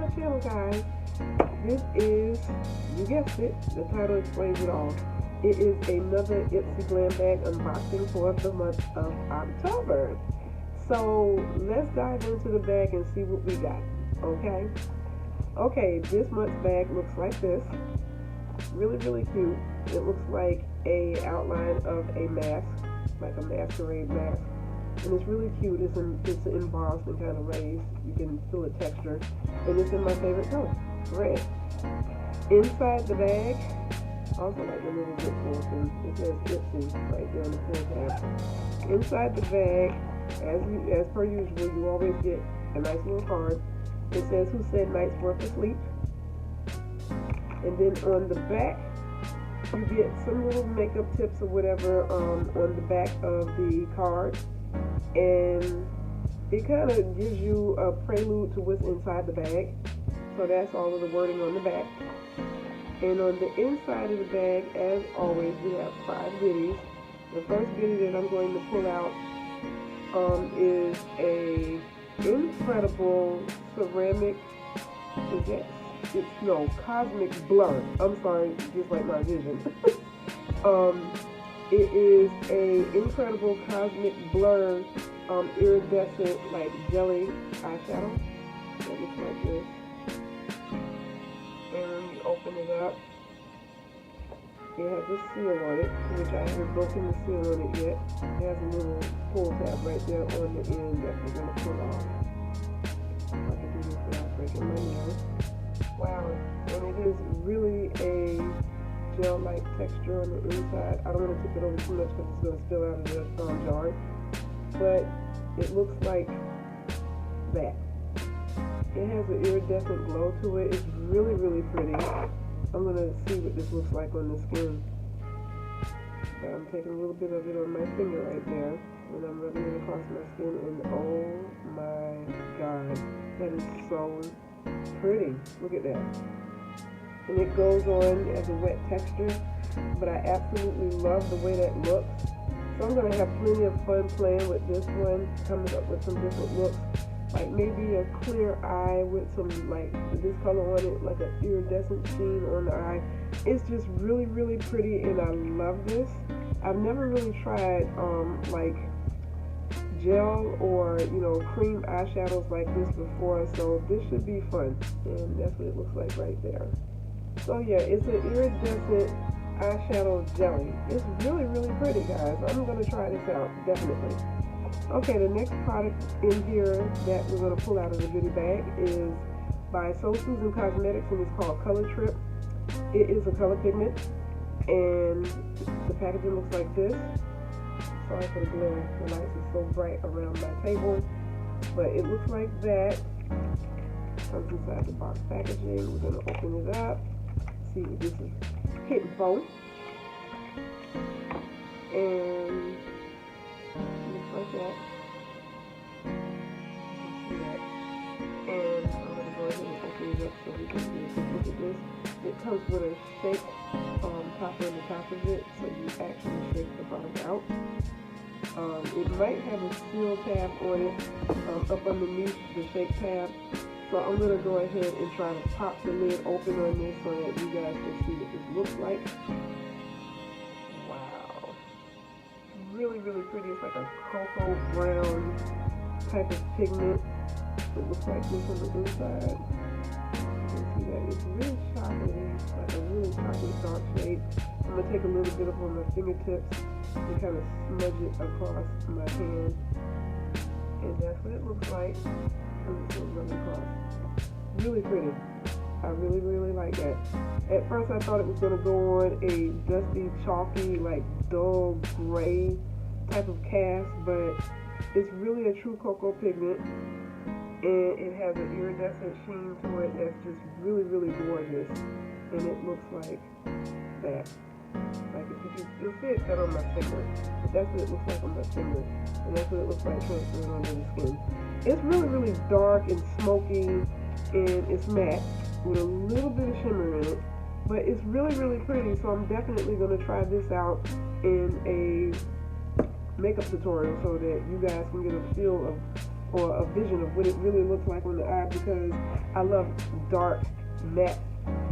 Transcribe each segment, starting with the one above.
my channel, guys. This is, you guessed it, the title explains it all. It is another Ipsy Glam bag unboxing for the month of October. So let's dive into the bag and see what we got, okay? Okay, this month's bag looks like this. Really, really cute. It looks like a outline of a mask, like a masquerade mask. And it's really cute. It's embossed and kind of raised. You can feel the texture. And it's in my favorite color, red. Inside the bag, also like a little bit portion, it says Ipsy right there on the full tab. Inside the bag, as per usual, you always get a nice little card. It says who said night's worth of sleep. And then on the back, you get some little makeup tips or whatever on the back of the card. And it kind of gives you a prelude to what's inside the bag. So that's all of the wording on the back. And on the inside of the bag, as always, we have 5 goodies. The first goodie that I'm going to pull out is a incredible ceramic, cosmic blur. I'm sorry, just like my vision. It is a incredible cosmic blur, iridescent, like jelly eyeshadow. That looks like this. And when you open it up, it has a seal on it, which I haven't broken the seal on it yet. It has a little pull tab right there on the end that we're going to pull off. I can do this without breaking my nail. Wow, and it is really a gel-like texture on the inside. I don't want to tip it over too much because it's going to spill out of the jar. But it looks like that. It has an iridescent glow to it. It's really, really pretty. I'm going to see what this looks like on the skin. But I'm taking a little bit of it on my finger right there. And I'm rubbing it across my skin. And oh my god, that is so pretty. Look at that. And it goes on as a wet texture, but I absolutely love the way that looks. So I'm going to have plenty of fun playing with this one, coming up with some different looks, like maybe a clear eye with some, like, this color on it, like an iridescent sheen on the eye. It's just really, really pretty, and I love this. I've never really tried, like, gel or, cream eyeshadows like this before, so this should be fun. And that's what it looks like right there. So yeah, it's an iridescent eyeshadow jelly. It's really, really pretty, guys. I'm going to try this out, definitely. Okay, the next product in here that we're going to pull out of the goodie bag is by Soul Susan Cosmetics, and it's called Color Trip. It is a color pigment, and the packaging looks like this. Sorry for the glare. The lights are so bright around my table, but it looks like that. Comes inside the box packaging. We're going to open it up. See what this is hitting for. And looks like that. See that. And I'm going to go ahead and open it up so we can see. Look at this. It comes with a shake topper on the top of it, so you actually shake the product out. It might have a seal tab on it up underneath the shake tab. So I'm going to go ahead and try to pop the lid open on this so that you guys can see what this looks like. Wow. Really, really pretty. It's like a cocoa brown type of pigment. It looks like this on the inside. You can see that it's really chocolatey, like a really chocolate dark shade. I'm going to take a little bit up on my fingertips and kind of smudge it across my hand. And that's what it looks like. Really pretty. I really, really like that. At first I thought it was going to go on a dusty, chalky, like dull gray type of cast, but it's really a true cocoa pigment, and it has an iridescent sheen to it that's just really, really gorgeous. And it looks like that. Like you'll see it set on my finger, but that's what it looks like on my finger, and that's what it looks like transferring onto the skin. It's really, really dark and smoky, and it's matte with a little bit of shimmer in it, but it's really, really pretty. So I'm definitely going to try this out in a makeup tutorial so that you guys can get a feel of or a vision of what it really looks like on the eye, because I love dark matte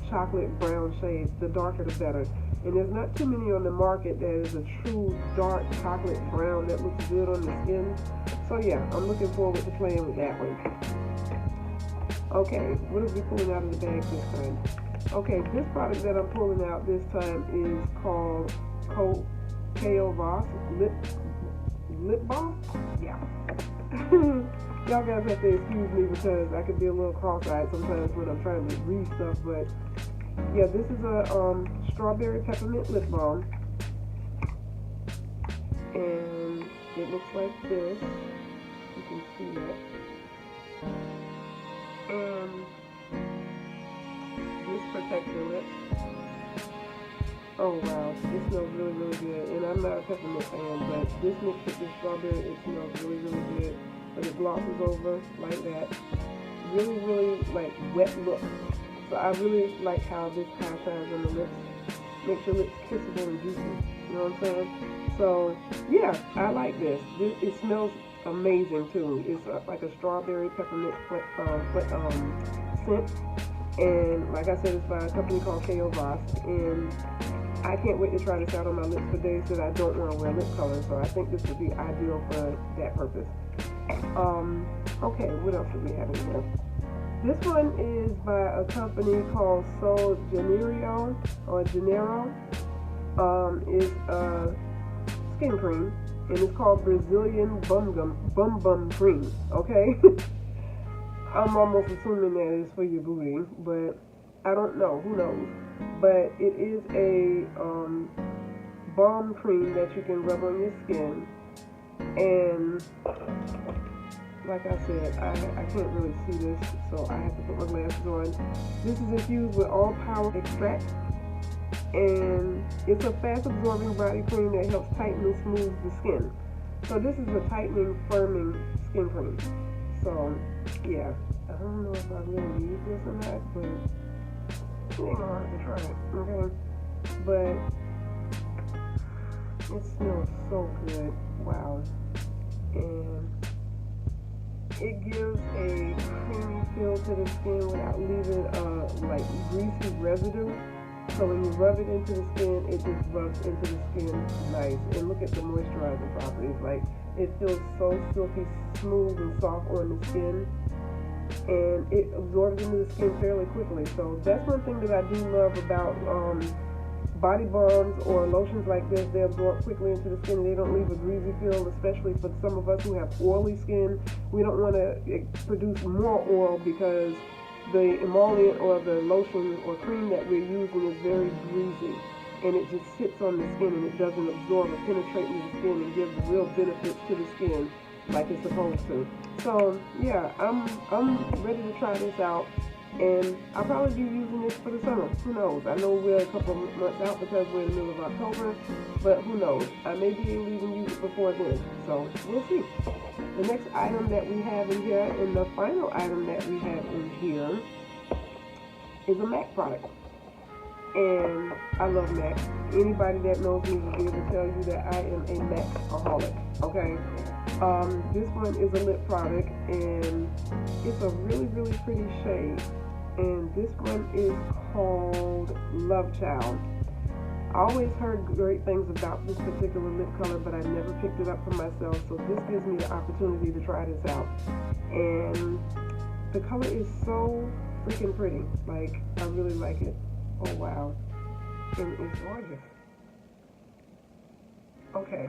chocolate brown shades. The darker the better. And there's not too many on the market that is a true dark chocolate brown that looks good on the skin. So yeah, I'm looking forward to playing with that one. Okay, what are we pulling out of the bag this time? Okay, this product that I'm pulling out this time is called Lip Balm? Yeah. Y'all guys have to excuse me because I can be a little cross-eyed sometimes when I'm trying to read stuff, but yeah, this is a strawberry peppermint lip balm, and it looks like this. You can see that. And this protects your lips. Oh wow, it smells really, really good. And I'm not a peppermint fan, but this mixed with the strawberry, it smells really, really good. But it glosses over like that. Really, really like wet look. So I really like how this kind of shines on the lips. Makes your lips kissable and juicy. You know what I'm saying? So yeah, I like this. It smells amazing too. It's like a strawberry peppermint scent. And like I said, it's by a company called K.O. Voss. And I can't wait to try this out on my lips for days that I don't want to wear lip color. So I think this would be ideal for that purpose. Okay, what else do we have in here? This one is by a company called Sol Janeiro or Janeiro. It's a skin cream, and it's called Brazilian Bum Bum Cream. Okay, I'm almost assuming that is for your booty, but I don't know. Who knows? But it is a balm cream that you can rub on your skin, and like I said, I can't really see this, so I have to put my glasses on. This is infused with all-power extract, and it's a fast-absorbing body cream that helps tighten and smooth the skin. So this is a tightening, firming skin cream. So, yeah, I don't know if I really need this or not, but it ain't gonna hurt to try it, okay? But it smells so good, wow. And it gives a creamy feel to the skin without leaving like greasy residue. So when you rub it into the skin, it just rubs into the skin nice. And look at the moisturizing properties. Like, it feels so silky smooth and soft on the skin. And it absorbs into the skin fairly quickly. So that's one thing that I do love about body balms or lotions like this. They absorb quickly into the skin and they don't leave a greasy feel, especially for some of us who have oily skin. We don't want to produce more oil because the emollient or the lotion or cream that we're using is very greasy, and it just sits on the skin and it doesn't absorb or penetrate into the skin and give real benefits to the skin like it's supposed to. So yeah, I'm ready to try this out, and I'll probably be using this for the summer. Who knows? I know we're a couple of months out because we're in the middle of October, but who knows? I may be able to even use it before then. So we'll see. The next item that we have in here, and the final item that we have in here, is a MAC product. And I love MAC. Anybody that knows me will be able to tell you that I am a MAC-aholic, okay? This one is a lip product, and it's a really, really pretty shade. And this one is called Love Child. I always heard great things about this particular lip color, but I never picked it up for myself, so this gives me the opportunity to try this out. And the color is so freaking pretty. Like, I really like it. Oh wow. And it's gorgeous. Okay.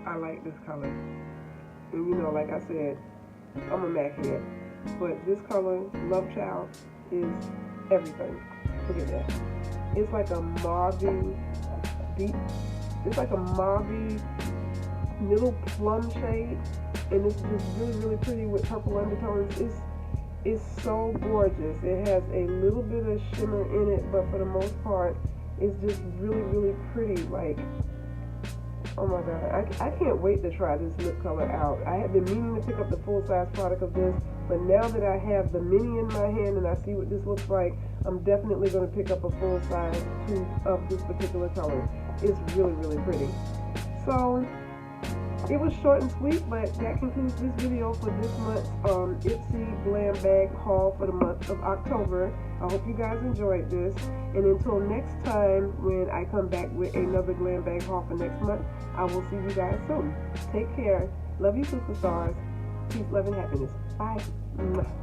I like this color. And you know, like I said, I'm a MAC head. But this color, Love Child, is everything. Look at that. It's like a mauvey deep. It's like a mauvey little plum shade, and it's just really, really pretty with purple undertones. It's so gorgeous. It has a little bit of shimmer in it, but for the most part, it's just really, really pretty. Like, oh my god, I can't wait to try this lip color out. I have been meaning to pick up the full-size product of this, but now that I have the mini in my hand and I see what this looks like, I'm definitely going to pick up a full-size tube of this particular color. It's really, really pretty. So, it was short and sweet, but that concludes this video for this month's Ipsy Glam bag haul for the month of October. I hope you guys enjoyed this. And until next time, when I come back with another glam bag haul for next month, I will see you guys soon. Take care. Love you, superstars. Peace, love, and happiness. Bye.